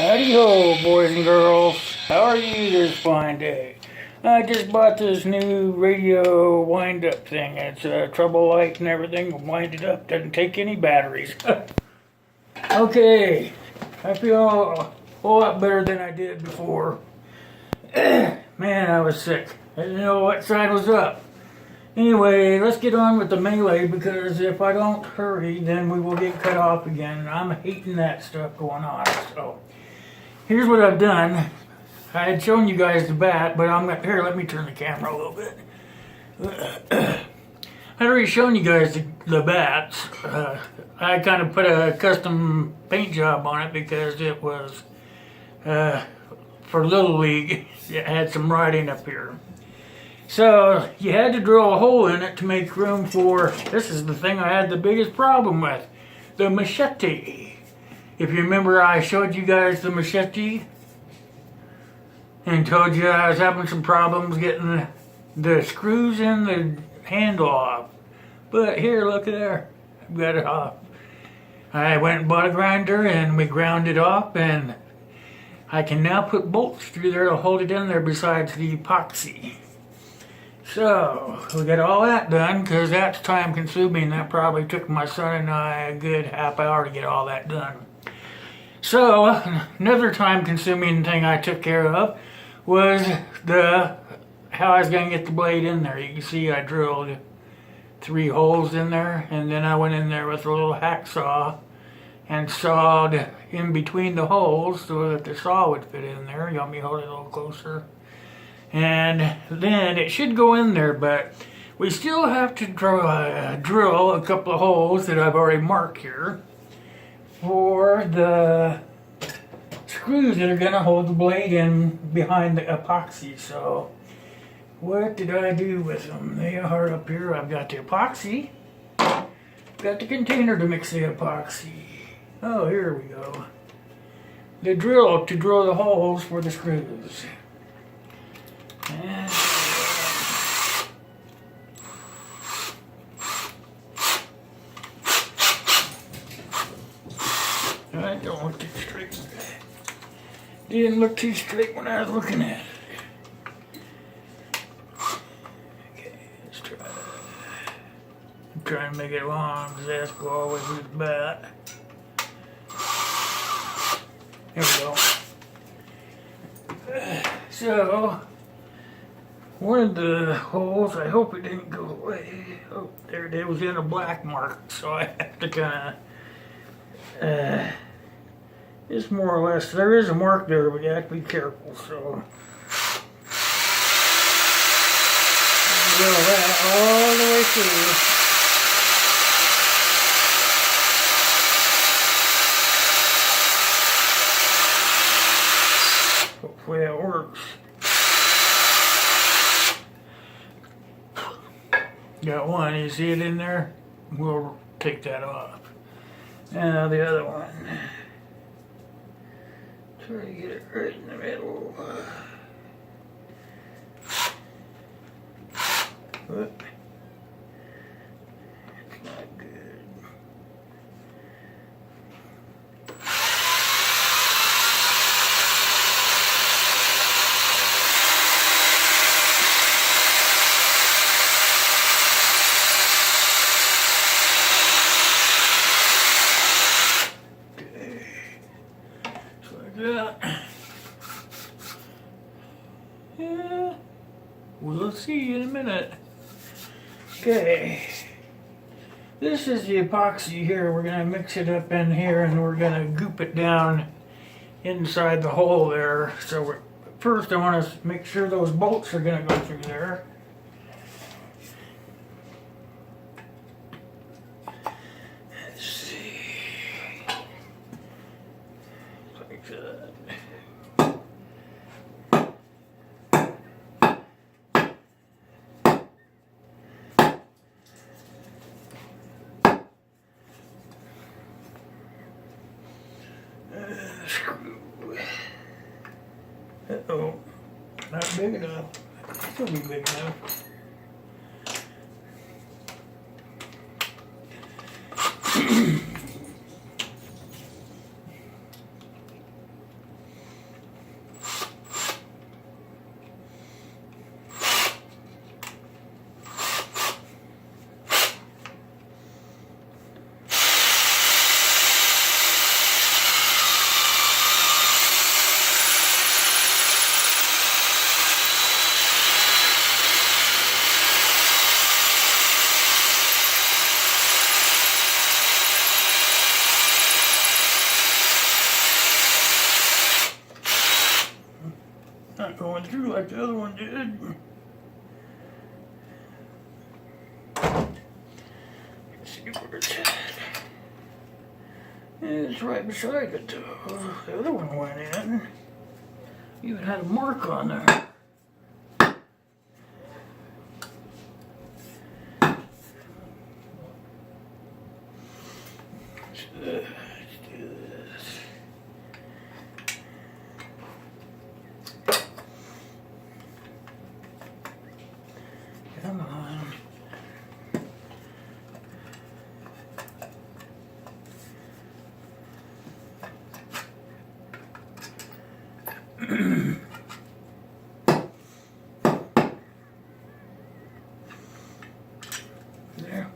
Howdy ho, boys and girls. How are you this fine day? I just bought this new radio wind-up thing. It's a trouble light and everything. Wind it up. Doesn't take any batteries. Okay. I feel a whole lot better than I did before. Man, I was sick. I didn't know what side was up. Anyway, let's get on with the melee, because if I don't hurry, then we will get cut off again. I'm hating that stuff going on. So, here's what I've done. I had shown you guys the bat, but I'm gonna, here, let me turn the camera a little bit. I'd already shown you guys the bats. I kind of put a custom paint job on it because it was for Little League. It had some writing up here. So you had to drill a hole in it to make room for, this is the thing I had the biggest problem with, the machete. If you remember, I showed you guys the machete and told you I was having some problems getting the screws in the handle off. But here, look at there, I've got it off. I went and bought a grinder and we ground it off, and I can now put bolts through there to hold it in there besides the epoxy. So, we got all that done, because that's time consuming. That probably took my son and I a good half hour to get all that done. So, another time consuming thing I took care of was how I was going to get the blade in there. You can see I drilled 3 holes in there, and then I went in there with a little hacksaw and sawed in between the holes so that the saw would fit in there. You want me to hold it a little closer? And then it should go in there, but we still have to drill a couple of holes that I've already marked here for the screws that are going to hold the blade in behind the epoxy. So what did I do with them? They are up here. I've got the epoxy, got the container to mix the epoxy. Oh, here we go. The drill to drill the holes for the screws. And I don't look too straight. Didn't look too straight when I was looking at it. Okay, let's try that. I'm trying to make it long because that's go all the way through the bat. There we go. So, one of the holes, I hope it didn't go away. Oh, there it was in a black mark, so I have to kind of, it's more or less, there is a mark there, but you have to be careful, so. Drill that all the way through. Hopefully that works. Got one, you see it in there? We'll take that off. Now the other one. Try to get it right in the middle. Whoop. It's not good. Yeah, we'll see in a minute. Okay, this is the epoxy here. We're gonna mix it up in here, and we're gonna goop it down inside the hole there. So first I want to make sure those bolts are gonna go through there. Let's see, like that. Screw. Uh-oh, not big enough. It'll be big enough. through like the other one did. Let's see where it's at. Yeah, it's right beside it though. The other one went in. Even had a mark on there. Let's do this. Come on. There.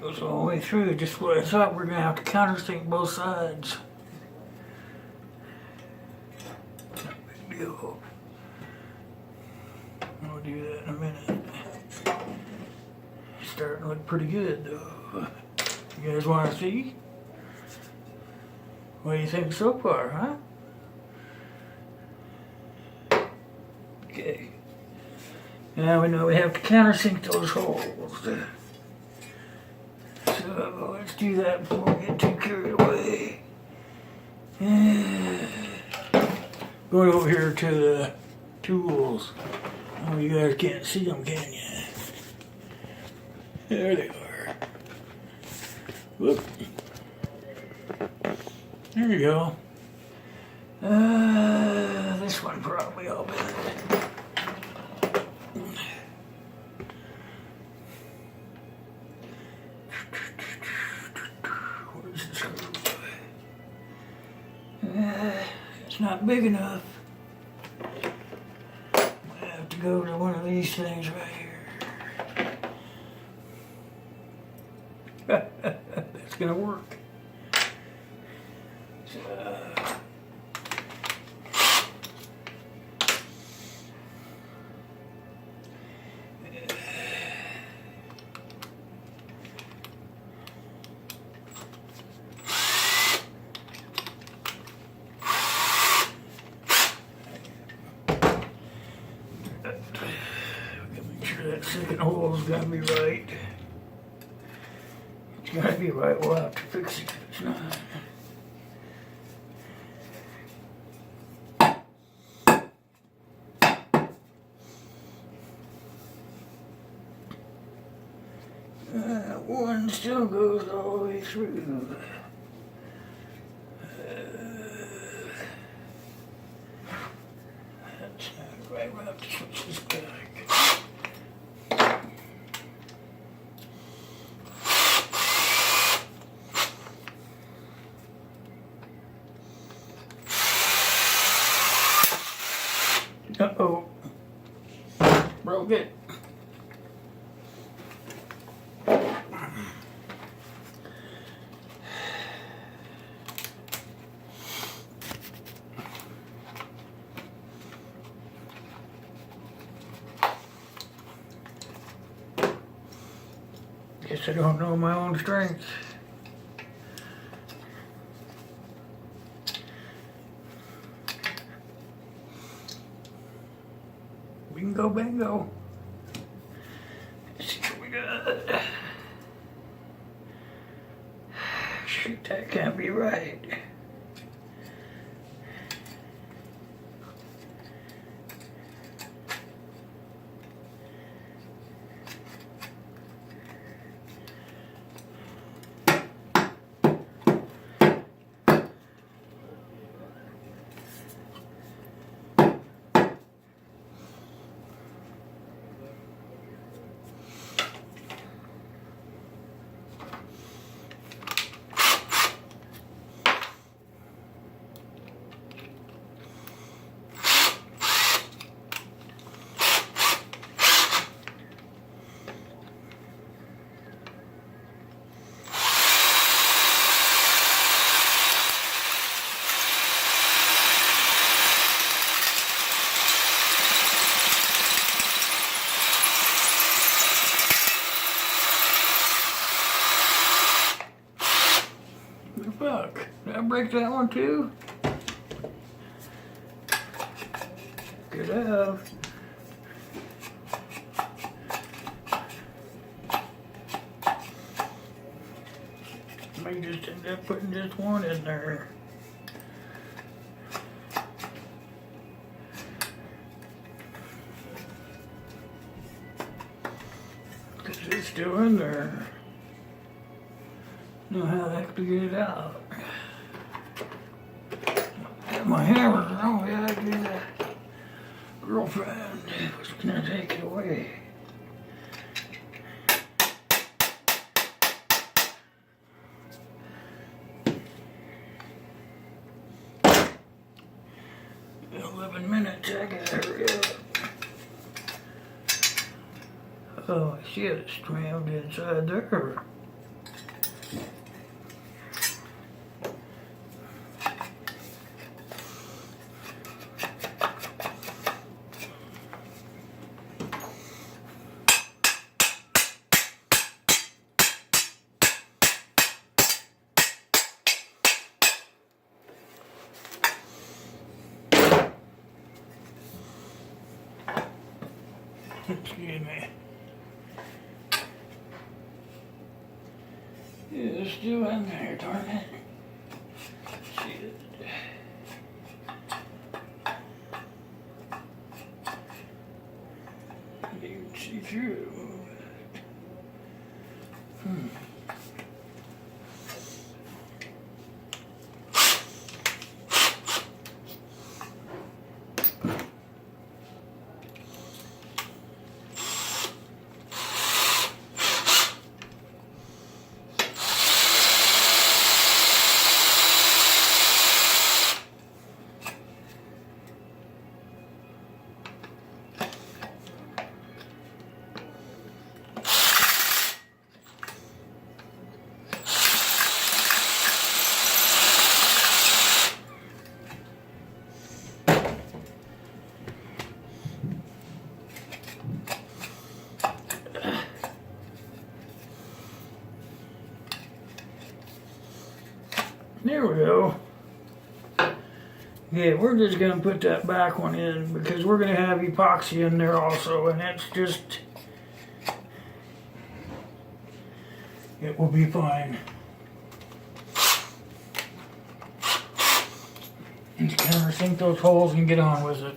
Goes all the way through, just what I thought. We're gonna have to countersink both sides. Not a big deal. I'll do that in a minute. Starting to look pretty good though. You guys wanna see? What do you think so far, huh? Okay. Now we know we have to countersink those holes. So let's do that before we get too carried away. Going over here to the tools. Oh, you guys can't see them, can you? There they are. Whoop. There you go. This one probably I'll bend. Where's the screw? It's not big enough. I have to go to one of these things right here. That's gonna work. Make sure that second hole's gotta be right. It's gotta be right. We'll have to fix it if it's not. One still goes all the way through. That's not right. We'll have to switch this back. Uh-oh. Broke it. Guess I don't know my own strength. Bingo, bingo. Let's see what we got. Shoot, that can't be right. Fuck. Did I break that one too? Could have. May just end up putting just one in there. Cause it's still in there. Know how the heck to get it out. Got my hammer. Oh yeah, I do that. Girlfriend was gonna take it away. Minutes, I gotta hurry up. Oh shit, it's crammed inside there. Excuse me. Yeah, it's still in there, darn it. Shit. You can see through. There we go. Yeah, we're just gonna put that back one in because we're gonna have epoxy in there also, and it's just, it will be fine. Just kind of sink those holes and get on with it.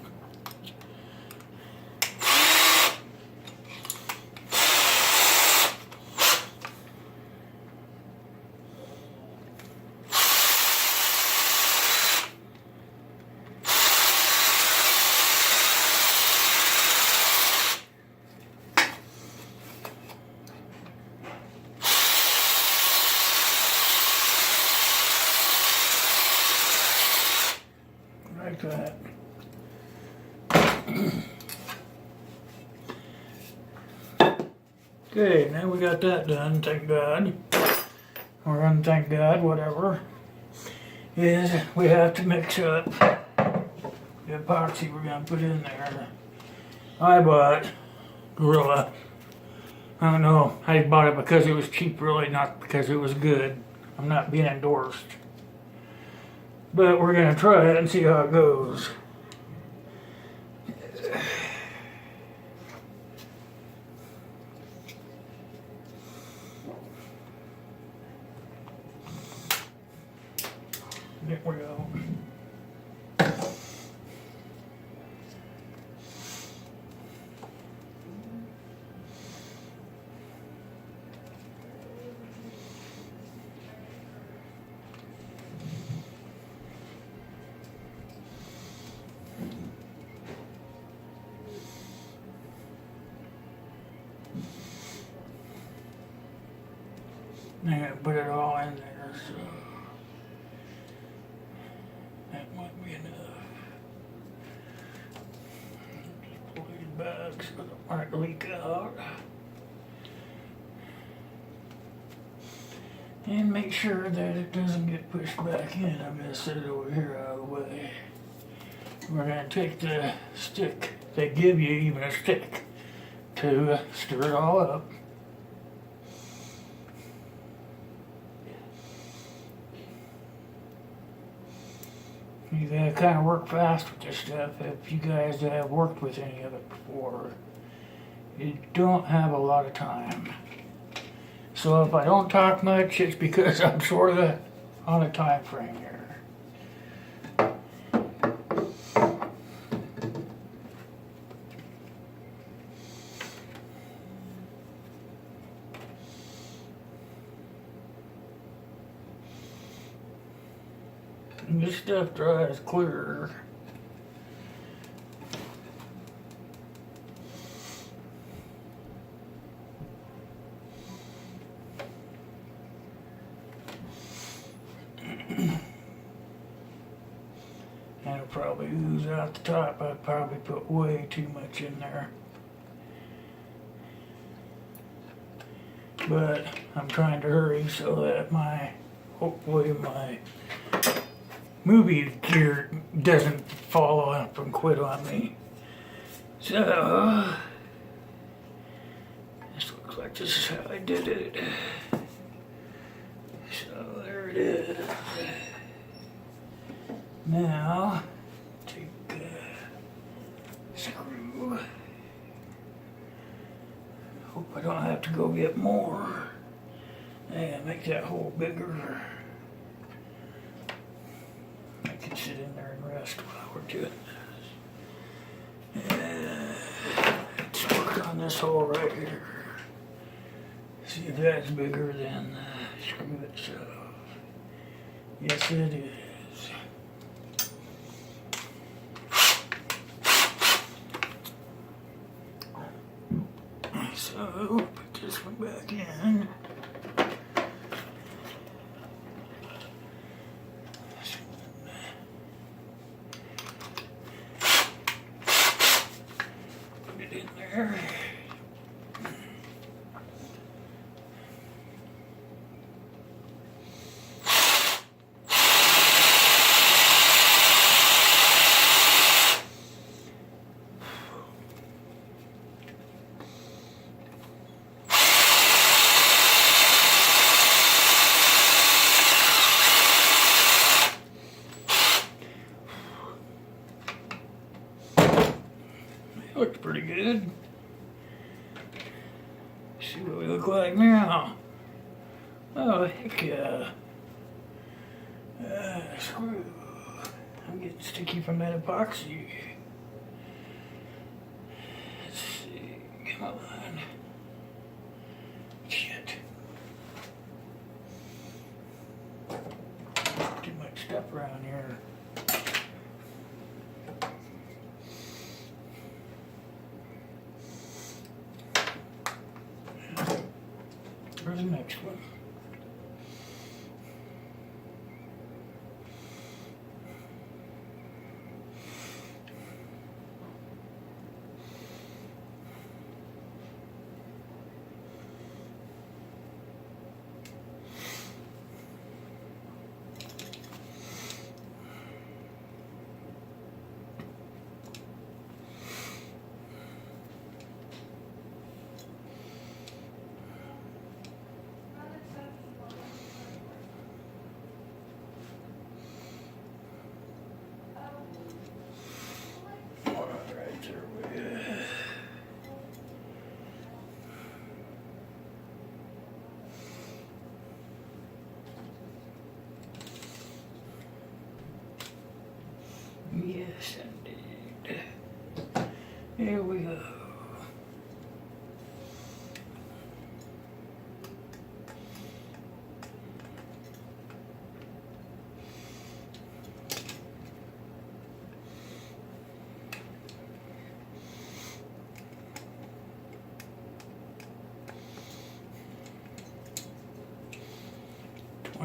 Like that. Okay, now we got that done, thank God. Or unthank God, whatever. Is we have to mix up the epoxy we're gonna put in there. I bought Gorilla. I don't know, I bought it because it was cheap, really, not because it was good. I'm not being endorsed. But we're gonna try it and see how it goes. There we go. I put it all in there, so that might be enough. Just pull these back so it might leak out. And make sure that it doesn't get pushed back in. I'm going to set it over here out of the way. We're going to take the stick. They give you even a stick to stir it all up. You gotta kind of work fast with this stuff. If you guys have worked with any of it before, you don't have a lot of time. So if I don't talk much, it's because I'm sort of on a time frame here. And this stuff dries clear. And it'll probably ooze out the top. I probably put way too much in there. But I'm trying to hurry so that hopefully my movie gear doesn't fall off and quit on me. So, this looks like this is how I did it. So there it is. Now, take a screw. Hope I don't have to go get more. And make that hole bigger. I can sit in there and rest while we're doing this. Let's work on this hole right here. See if that's bigger than the screw itself. Yes, it is. So, put this one back in. Put it in there. Looks pretty good. See what we look like now. Oh, heck yeah. Screw. I'm getting sticky from that epoxy. Let's see. Come on. Shit. Too much stuff around here. Where's the next one? Yes, indeed. Here we go.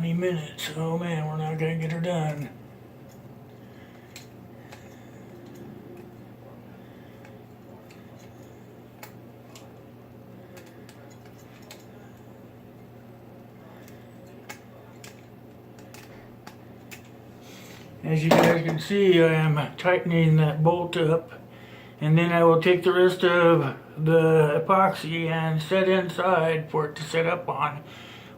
Minutes. Oh man, we're not gonna get her done. As you guys can see, I am tightening that bolt up, and then I will take the rest of the epoxy and set inside for it to set up on.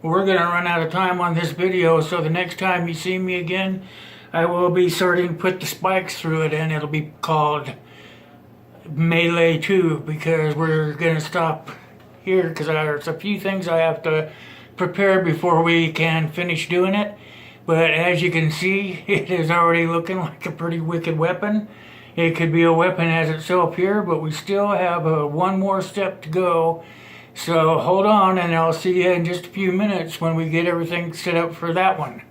We're going to run out of time on this video, so the next time you see me again, I will be starting to put the spikes through it, and it'll be called Melee 2, because we're going to stop here because there's a few things I have to prepare before we can finish doing it. But as you can see, it is already looking like a pretty wicked weapon. It could be a weapon as itself here, but we still have one more step to go. So hold on, and I'll see you in just a few minutes when we get everything set up for that one.